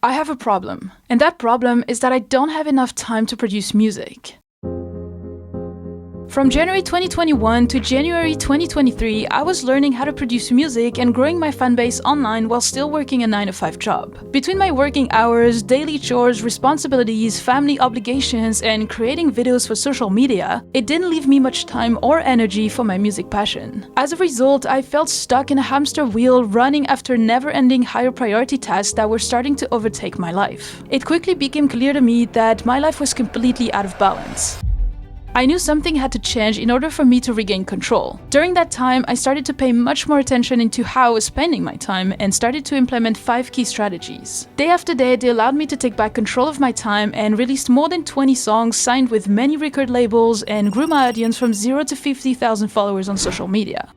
I have a problem, and that problem is that I don't have enough time to produce music. From January 2021 to January 2023, I was learning how to produce music and growing my fanbase online while still working a 9-to-5 job. Between my working hours, daily chores, responsibilities, family obligations, and creating videos for social media, it didn't leave me much time or energy for my music passion. As a result, I felt stuck in a hamster wheel running after never-ending higher priority tasks that were starting to overtake my life. It quickly became clear to me that my life was completely out of balance. I knew something had to change in order for me to regain control. During that time, I started to pay much more attention into how I was spending my time and started to implement 5 key strategies. Day after day, they allowed me to take back control of my time and released more than 20 songs, signed with many record labels, and grew my audience from 0 to 50,000 followers on social media.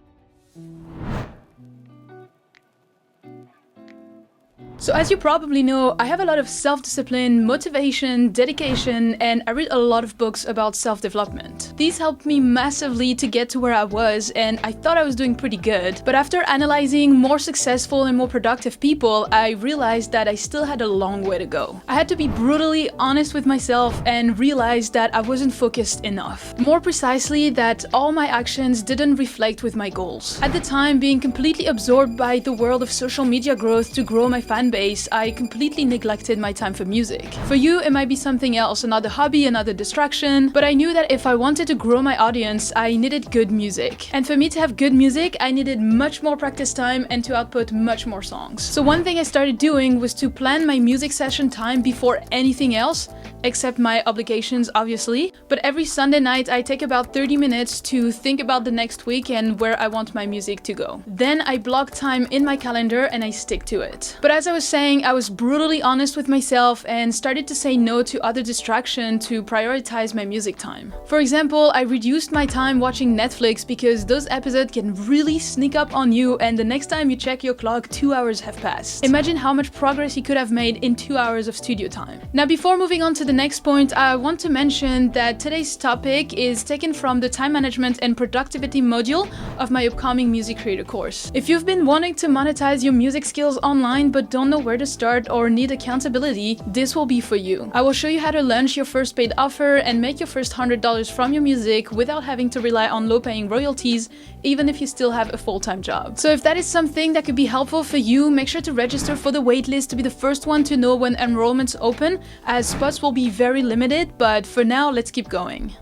So as you probably know, I have a lot of self-discipline, motivation, dedication, and I read a lot of books about self-development. These helped me massively to get to where I was, and I thought I was doing pretty good. But after analyzing more successful and more productive people, I realized that I still had a long way to go. I had to be brutally honest with myself and realize that I wasn't focused enough. More precisely, that all my actions didn't reflect with my goals. At the time, being completely absorbed by the world of social media growth to grow my fan base, I completely neglected my time for music. For you, it might be something else, another hobby, another distraction, but I knew that if I wanted to grow my audience, I needed good music. And for me to have good music, I needed much more practice time and to output much more songs. So one thing I started doing was to plan my music session time before anything else, except my obligations, obviously. But every Sunday night, I take about 30 minutes to think about the next week and where I want my music to go. Then I block time in my calendar and I stick to it. But as I was saying, I was brutally honest with myself and started to say no to other distractions to prioritize my music time. For example, I reduced my time watching Netflix because those episodes can really sneak up on you, and the next time you check your clock, 2 hours have passed. Imagine how much progress you could have made in 2 hours of studio time. Now, before moving on to the next point, I want to mention that today's topic is taken from the time management and productivity module of my upcoming music creator course. If you've been wanting to monetize your music skills online but don't know where to start or need accountability, this will be for you. I will show you how to launch your first paid offer and make your first $100 from your music without having to rely on low-paying royalties, even if you still have a full-time job. So if that is something that could be helpful for you, make sure to register for the waitlist to be the first one to know when enrollments open, as spots will be very limited, but for now, let's keep going.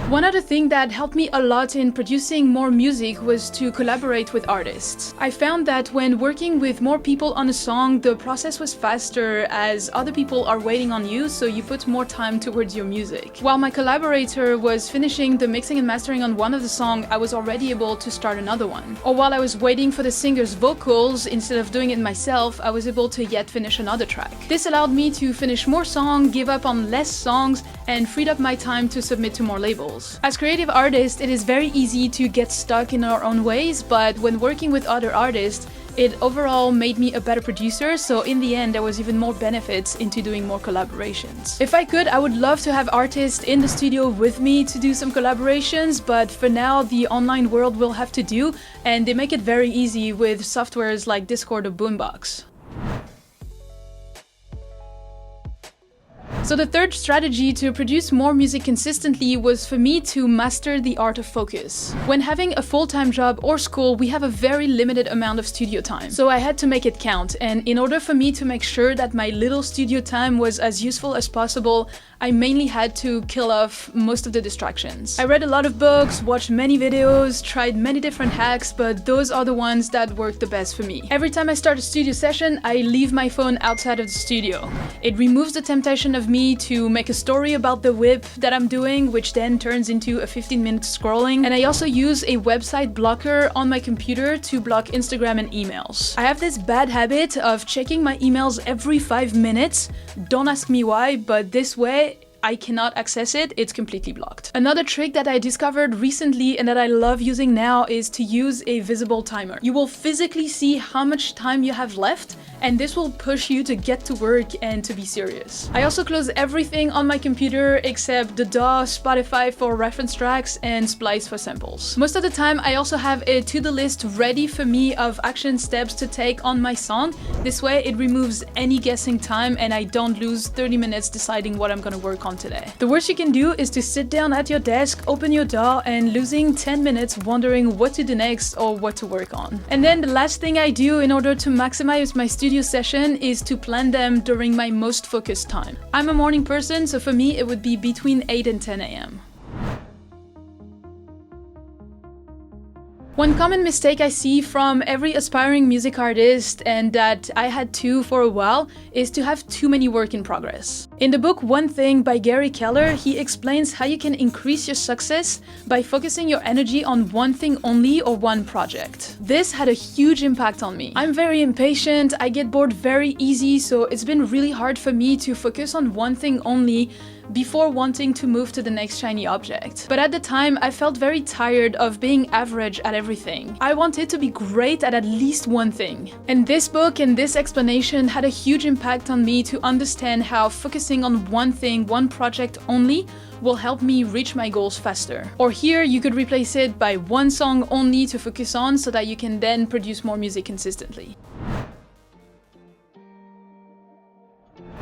One other thing that helped me a lot in producing more music was to collaborate with artists. I found that when working with more people on a song, the process was faster as other people are waiting on you, so you put more time towards your music. While my collaborator was finishing the mixing and mastering on one of the songs, I was already able to start another one. Or while I was waiting for the singer's vocals, instead of doing it myself, I was able to yet finish another track. This allowed me to finish more songs, give up on less songs, and freed up my time to submit to more labels. As creative artists, it is very easy to get stuck in our own ways, but when working with other artists, it overall made me a better producer, so in the end there was even more benefits into doing more collaborations. If I could, I would love to have artists in the studio with me to do some collaborations, but for now the online world will have to do, and they make it very easy with softwares like Discord or Boombox. So the third strategy to produce more music consistently was for me to master the art of focus. When having a full-time job or school, we have a very limited amount of studio time. So I had to make it count, and in order for me to make sure that my little studio time was as useful as possible, I mainly had to kill off most of the distractions. I read a lot of books, watched many videos, tried many different hacks, but those are the ones that work the best for me. Every time I start a studio session, I leave my phone outside of the studio. It removes the temptation of me to make a story about the whip that I'm doing, which then turns into a 15-minute scrolling. And I also use a website blocker on my computer to block Instagram and emails. I have this bad habit of checking my emails every 5 minutes. Don't ask me why, but this way I cannot access it, it's completely blocked. Another trick that I discovered recently and that I love using now is to use a visible timer. You will physically see how much time you have left, and this will push you to get to work and to be serious. I also close everything on my computer except the DAW, Spotify for reference tracks, and Splice for samples. Most of the time I also have a to-do list ready for me of action steps to take on my song. This way it removes any guessing time and I don't lose 30 minutes deciding what I'm gonna work on today. The worst you can do is to sit down at your desk, open your DAW, and losing 10 minutes wondering what to do next or what to work on. And then the last thing I do in order to maximize my studio session is to plan them during my most focused time. I'm a morning person, so for me it would be between 8 and 10 a.m. One common mistake I see from every aspiring music artist, and that I had too for a while, is to have too many work in progress. In the book One Thing by Gary Keller, he explains how you can increase your success by focusing your energy on one thing only or one project. This had a huge impact on me. I'm very impatient, I get bored very easy, so it's been really hard for me to focus on one thing only before wanting to move to the next shiny object. But at the time, I felt very tired of being average at everything. I wanted to be great at least one thing. And this book and this explanation had a huge impact on me to understand how focusing on one thing, one project only, will help me reach my goals faster. Or here, you could replace it by one song only to focus on so that you can then produce more music consistently.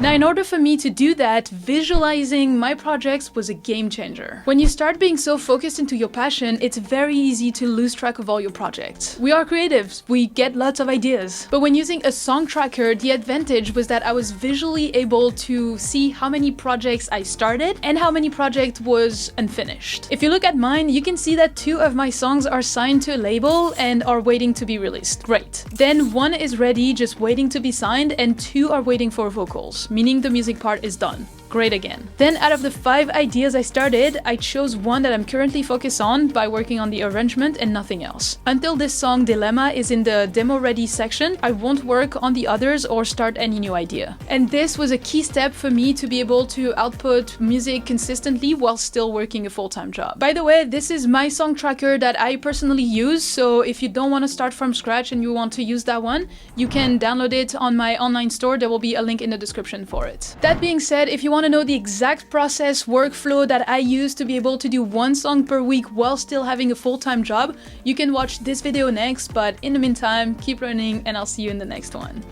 Now, in order for me to do that, visualizing my projects was a game changer. When you start being so focused into your passion, it's very easy to lose track of all your projects. We are creatives, we get lots of ideas. But when using a song tracker, the advantage was that I was visually able to see how many projects I started and how many projects was unfinished. If you look at mine, you can see that 2 of my songs are signed to a label and are waiting to be released. Great. Then 1 is ready, just waiting to be signed, and 2 are waiting for vocals, meaning the music part is done. Great again. Then out of the 5 ideas I started, I chose one that I'm currently focused on by working on the arrangement and nothing else. Until this song Dilemma is in the demo ready section, I won't work on the others or start any new idea. And this was a key step for me to be able to output music consistently while still working a full-time job. By the way, this is my song tracker that I personally use, so if you don't want to start from scratch and you want to use that one, you can download it on my online store. There will be a link in the description for it. That being said, if you want to know the exact process, workflow that I use to be able to do 1 song per week while still having a full-time job, you can watch this video next, but in the meantime, keep learning and I'll see you in the next one.